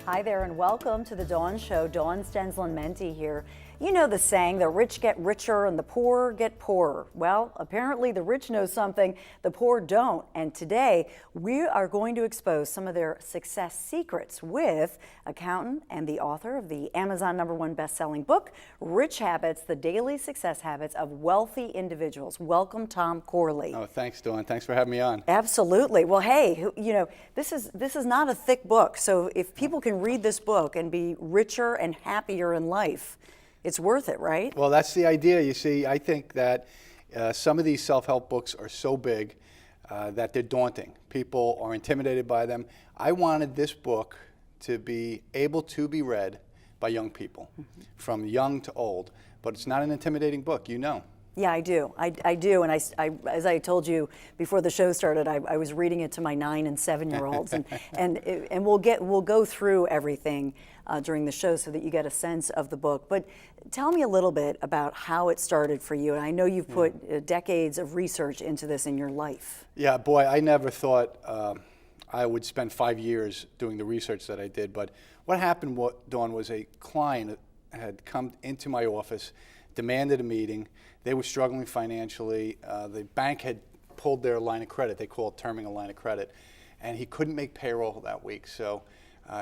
Hi there and welcome to the Dawn Show. Dawn Stensland-Menti here. You know the saying, the rich get richer and the poor get poorer. Well, apparently the rich know something, the poor don't. And today we are going to expose some of their success secrets with accountant and the author of the Amazon #1 best-selling book, Rich Habits, The Daily Success Habits of Wealthy Individuals. Welcome, Tom Corley. Oh, thanks, Dawn. Thanks for having me on. Absolutely. Well, hey, you know, this is not a thick book. So if people can read this book and be richer and happier in life, it's worth it, right? Well, that's the idea. You see, I think that some of these self-help books are so big that they're daunting. People are intimidated by them. I wanted this book to be able to be read by young people, from young to old. But it's not an intimidating book, you know. Yeah, I do. I do. And I, as I told you before the show started, I was reading it to my 9- and 7-year-olds, and we'll go through everything during the show so that you get a sense of the book. But tell me a little bit about how it started for you. And I know you've put decades of research into this in your life. Yeah, boy, I never thought I would spend 5 years doing the research that I did. But what happened, Dawn, was a client had come into my office, demanded a meeting. They were struggling financially. The bank had pulled their line of credit. They call it terming a line of credit. And he couldn't make payroll that week. So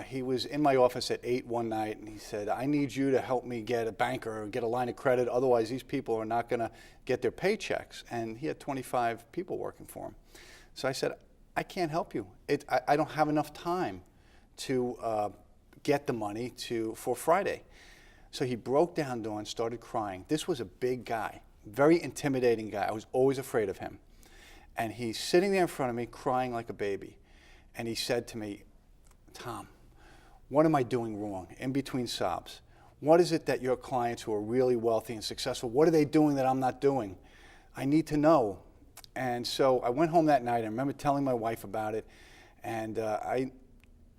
he was in my office at 8 one night, and he said, I need you to help me get a banker or get a line of credit. Otherwise, these people are not going to get their paychecks. And he had 25 people working for him. So I said, I can't help you. I don't have enough time to get the money for Friday. So he broke down, Dawn, started crying. This was a big guy, very intimidating guy. I was always afraid of him. And he's sitting there in front of me crying like a baby. And he said to me, Tom, what am I doing wrong? In between sobs. What is it that your clients who are really wealthy and successful, what are they doing that I'm not doing? I need to know. And so I went home that night. I remember telling my wife about it. And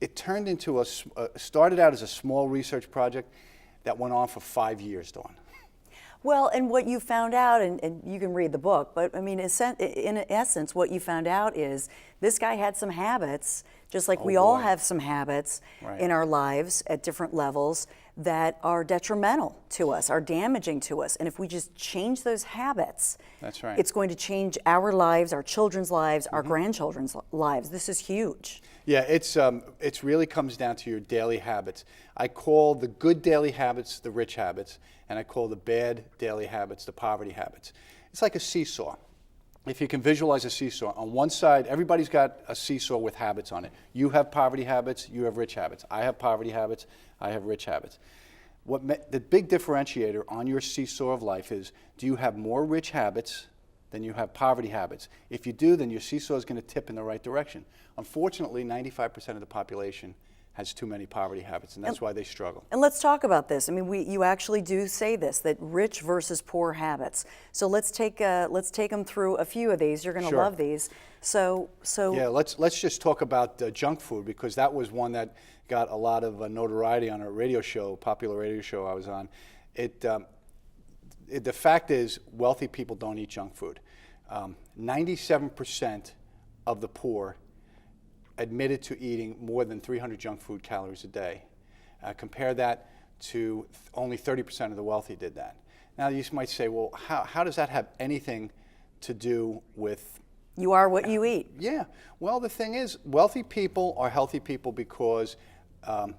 it turned into started out as a small research project that went on for 5 years, Dawn. Well, and what you found out, and you can read the book, but I mean, in essence, what you found out is this guy had some habits, just like we all have some habits in our lives at different levels that are detrimental to us, are damaging to us. And if we just change those habits, that's right, it's going to change our lives, our children's lives, our grandchildren's lives. This is huge. Yeah, it's really comes down to your daily habits. I call the good daily habits the rich habits, and I call the bad daily habits the poverty habits. It's like a seesaw. If you can visualize a seesaw, on one side, everybody's got a seesaw with habits on it. You have poverty habits, you have rich habits. I have poverty habits, I have rich habits. The big differentiator on your seesaw of life is, do you have more rich habits than you have poverty habits? If you do, then your seesaw is going to tip in the right direction. Unfortunately, 95% of the population has too many poverty habits, and that's why they struggle. And let's talk about this. I mean, you actually do say this, that rich versus poor habits. So let's take them through a few of these. You're going to love these. So yeah, let's just talk about junk food, because that was one that got a lot of notoriety on a radio show, popular radio show I was on. The fact is, wealthy people don't eat junk food. 97% of the poor admitted to eating more than 300 junk food calories a day. Compare that to only 30% of the wealthy did that. Now you might say, well, how does that have anything to do with... You are what you eat. Yeah. Well, the thing is, wealthy people are healthy people because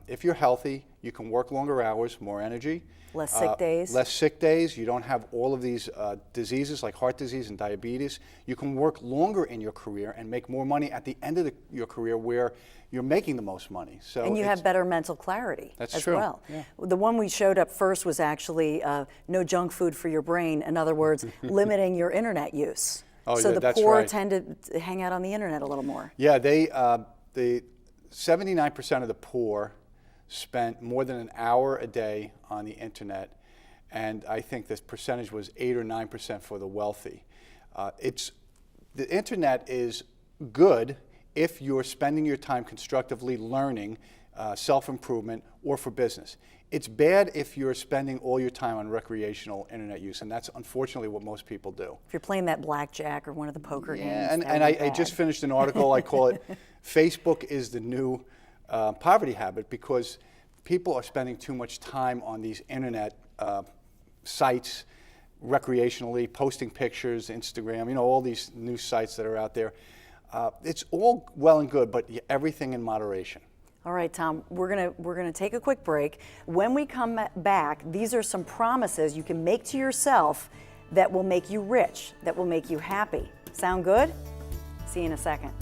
if you're healthy, you can work longer hours, more energy. Less sick days. Less sick days. You don't have all of these diseases like heart disease and diabetes. You can work longer in your career and make more money at the end of your career where you're making the most money. So and you have better mental clarity as well. Yeah. The one we showed up first was actually no junk food for your brain. In other words, limiting your internet use. So the poor tend to hang out on the internet a little more. Yeah, the 79% of the poor spent more than an hour a day on the internet, and I think this percentage was 8 or 9% for the wealthy. The internet is good if you're spending your time constructively learning, self-improvement, or for business. It's bad if you're spending all your time on recreational internet use, and that's unfortunately what most people do. If you're playing that blackjack or one of the poker games. And I just finished an article. I call it Facebook is the new poverty habit, because people are spending too much time on these internet sites recreationally, posting pictures, Instagram, all these new sites that are out there. It's all well and good, but everything in moderation. All right, Tom, we're gonna take a quick break. When we come back, these are some promises you can make to yourself that will make you rich, that will make you happy. Sound good? See you in a second.